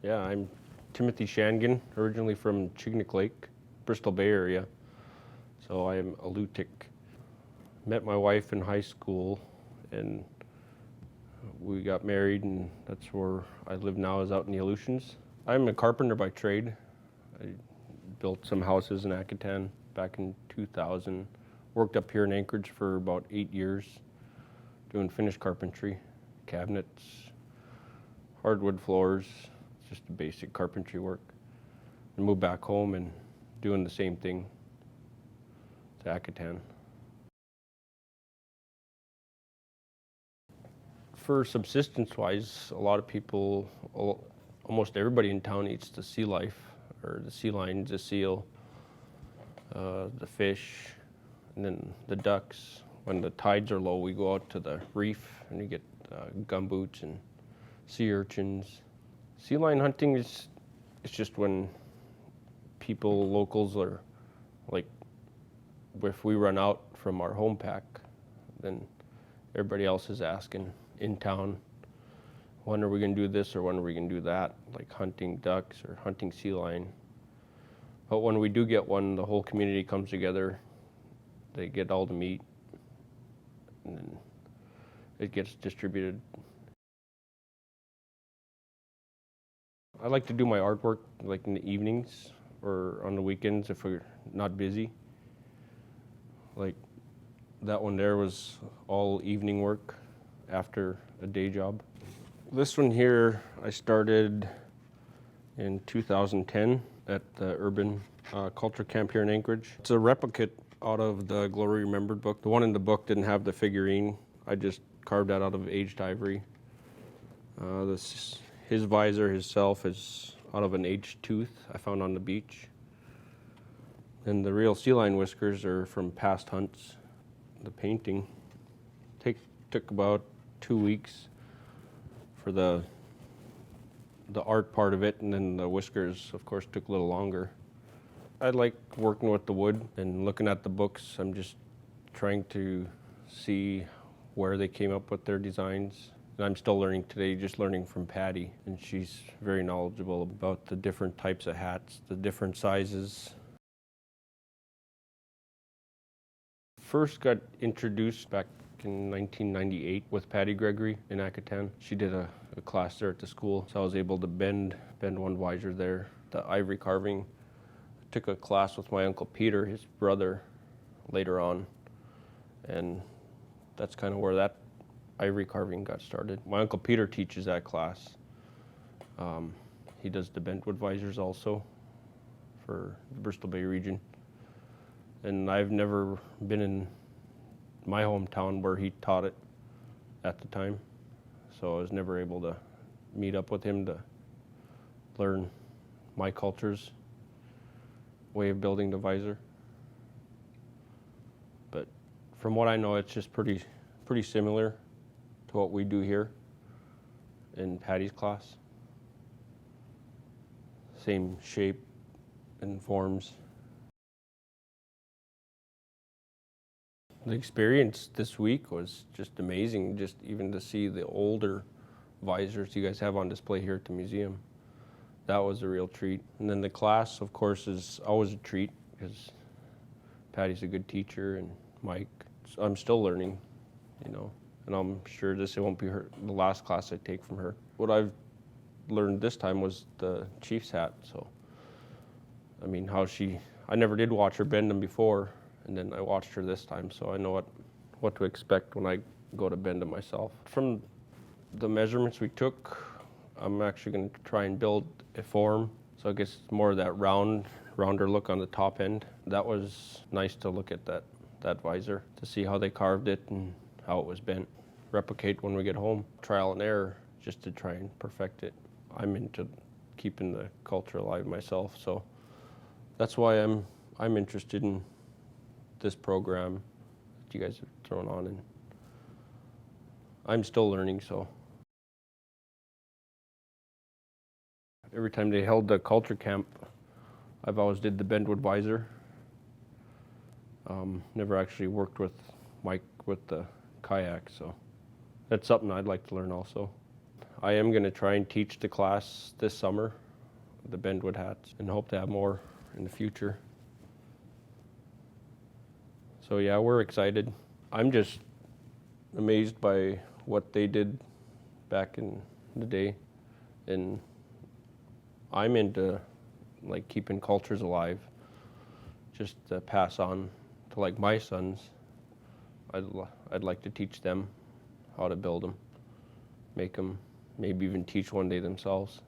Yeah, I'm Timothy Shangin, originally from Chignik Lake, Bristol Bay area. So I am Aleutian. Met my wife in high school and we got married, and that's where I live now, is out in the Aleutians. I'm a carpenter by trade. I built some houses in Akutan back in 2000. Worked up here in Anchorage for about 8 years doing finished carpentry, cabinets, hardwood floors, just the basic carpentry work. And moved back home and doing the same thing to Akutan. For subsistence-wise, a lot of people, almost everybody in town eats the sea life, or the sea lions, the seal, the fish, and then the ducks. When the tides are low, we go out to the reef and you get gumboots and sea urchins. Sea lion hunting it's just when people, locals, are like, if we run out from our home pack, then everybody else is asking in town, when are we going to do this or when are we going to do that, like hunting ducks or hunting sea lion. But when we do get one, the whole community comes together, they get all the meat, and then it gets distributed. I like to do my artwork like in the evenings or on the weekends if we're not busy. Like that one there was all evening work after a day job. This one here I started in 2010 at the Urban Culture Camp here in Anchorage. It's a replicate out of the Glory Remembered book. The one in the book didn't have the figurine. I just carved that out of aged ivory. His visor, himself, is out of an aged tooth I found on the beach. And the real sea lion whiskers are from past hunts. The painting took about 2 weeks for the art part of it, and then the whiskers, of course, took a little longer. I like working with the wood and looking at the books. I'm just trying to see where they came up with their designs. And I'm still learning today, just learning from Patty, and she's very knowledgeable about the different types of hats, the different sizes. First got introduced back in 1998 with Patty Gregory in Akutan. She did a class there at the school, so I was able to bend one visor there. The ivory carving. I took a class with my Uncle Peter, his brother, later on, and that's kind of where that ivory carving got started. My Uncle Peter teaches that class. He does the Bentwood visors also for the Bristol Bay region. And I've never been in my hometown where he taught it at the time, so I was never able to meet up with him to learn my culture's way of building the visor. But from what I know, it's just pretty similar to what we do here in Patty's class. Same shape and forms. The experience this week was just amazing, just even to see the older visors you guys have on display here at the museum. That was a real treat. And then the class, of course, is always a treat because Patty's a good teacher, and Mike. So I'm still learning, you know, and I'm sure it won't be the last class I take from her. What I've learned this time was the chief's hat. So, I mean, I never did watch her bend them before, and then I watched her this time, so I know what to expect when I go to bend them myself. From the measurements we took, I'm actually going to try and build a form, so I guess it's more of that rounder look on the top end. That was nice to look at that visor, to see how they carved it and how it was bent. Replicate when we get home. Trial and error, just to try and perfect it. I'm into keeping the culture alive myself, so that's why I'm interested in this program that you guys have thrown on, and I'm still learning, so. Every time they held the culture camp, I've always did the Bentwood visor. Never actually worked with Mike with the kayak, so that's something I'd like to learn also. I am going to try and teach the class this summer, the Bentwood hats, and hope to have more in the future. So yeah, we're excited. I'm just amazed by what they did back in the day, and I'm into like keeping cultures alive, just to pass on to like my sons. I'd like to teach them how to build them, make them, maybe even teach one day themselves.